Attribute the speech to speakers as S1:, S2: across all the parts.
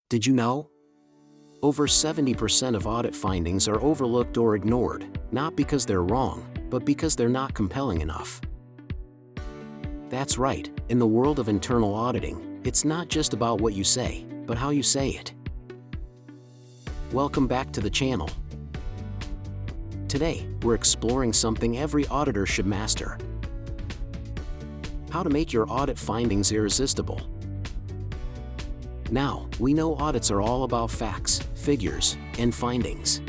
S1: Did you know? Over 70% of audit findings are overlooked or ignored, not because they're wrong, but because they're not compelling enough. That's right, in the world of internal auditing, it's not just about what you say, but how you say it. Welcome back to the channel. Today, we're exploring something every auditor should master: how to make your audit findings irresistible. Now, we know audits are all about facts, figures, and findings.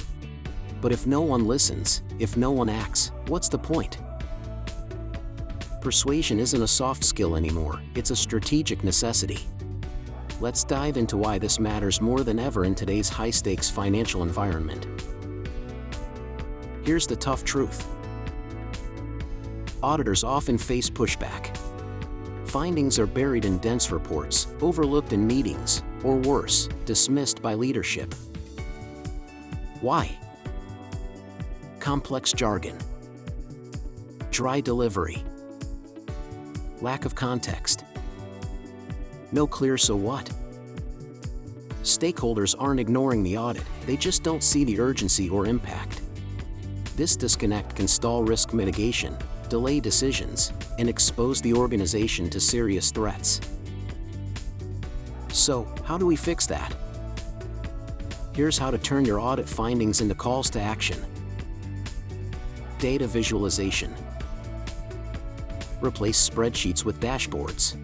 S1: But if no one listens, if no one acts, what's the point? Persuasion isn't a soft skill anymore, it's a strategic necessity. Let's dive into why this matters more than ever in today's high-stakes financial environment. Here's the tough truth. Auditors often face pushback. Findings are buried in dense reports, overlooked in meetings, or worse, dismissed by leadership. Why? Complex jargon, dry delivery, lack of context, no clear so what. Stakeholders aren't ignoring the audit, they just don't see the urgency or impact. This disconnect can stall risk mitigation, delay decisions, and expose the organization to serious threats. So, how do we fix that? Here's how to turn your audit findings into calls to action. Data visualization. Replace spreadsheets with dashboards.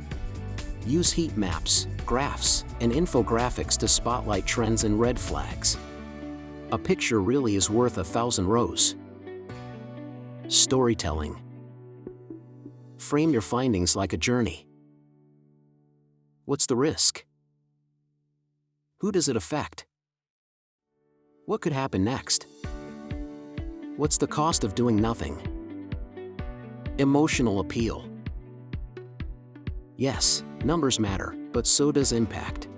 S1: Use heat maps, graphs, and infographics to spotlight trends and red flags. A picture really is worth 1,000 rows. Storytelling. Frame your findings like a journey. What's the risk? Who does it affect? What could happen next? What's the cost of doing nothing? Emotional appeal. Yes, numbers matter, but so does impact.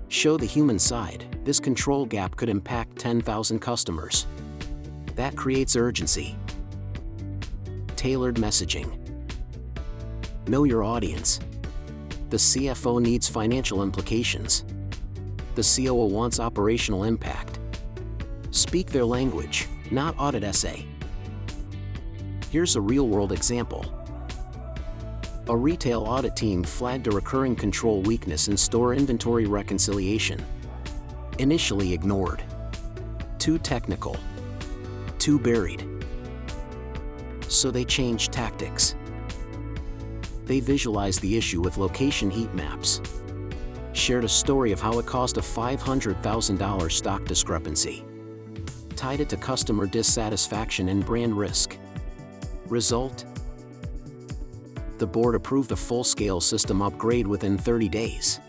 S1: Show the human side. This control gap could impact 10,000 customers. That creates urgency. Tailored messaging. Know your audience. The CFO needs financial implications. The COO wants operational impact. Speak their language, not audit essay. Here's a real-world example. A retail audit team flagged a recurring control weakness in store inventory reconciliation. Initially ignored. Too technical. Too buried. So they changed tactics. They visualized the issue with location heat maps. Shared a story of how it caused a $500,000 stock discrepancy. Tied it to customer dissatisfaction and brand risk. Result? The board approved a full-scale system upgrade within 30 days.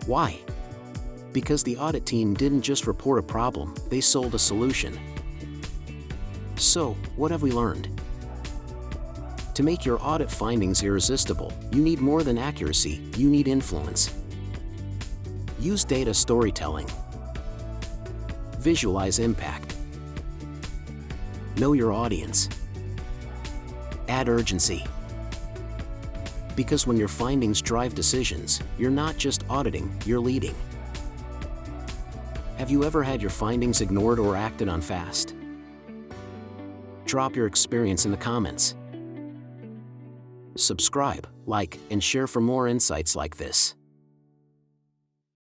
S1: Why? Because the audit team didn't just report a problem, they sold a solution. So, what have we learned? To make your audit findings irresistible, you need more than accuracy, you need influence. Use data storytelling. Visualize impact. Know your audience. Add urgency. Because when your findings drive decisions, you're not just auditing, you're leading. Have you ever had your findings ignored or acted on fast? Drop your experience in the comments. Subscribe, like, and share for more insights like this.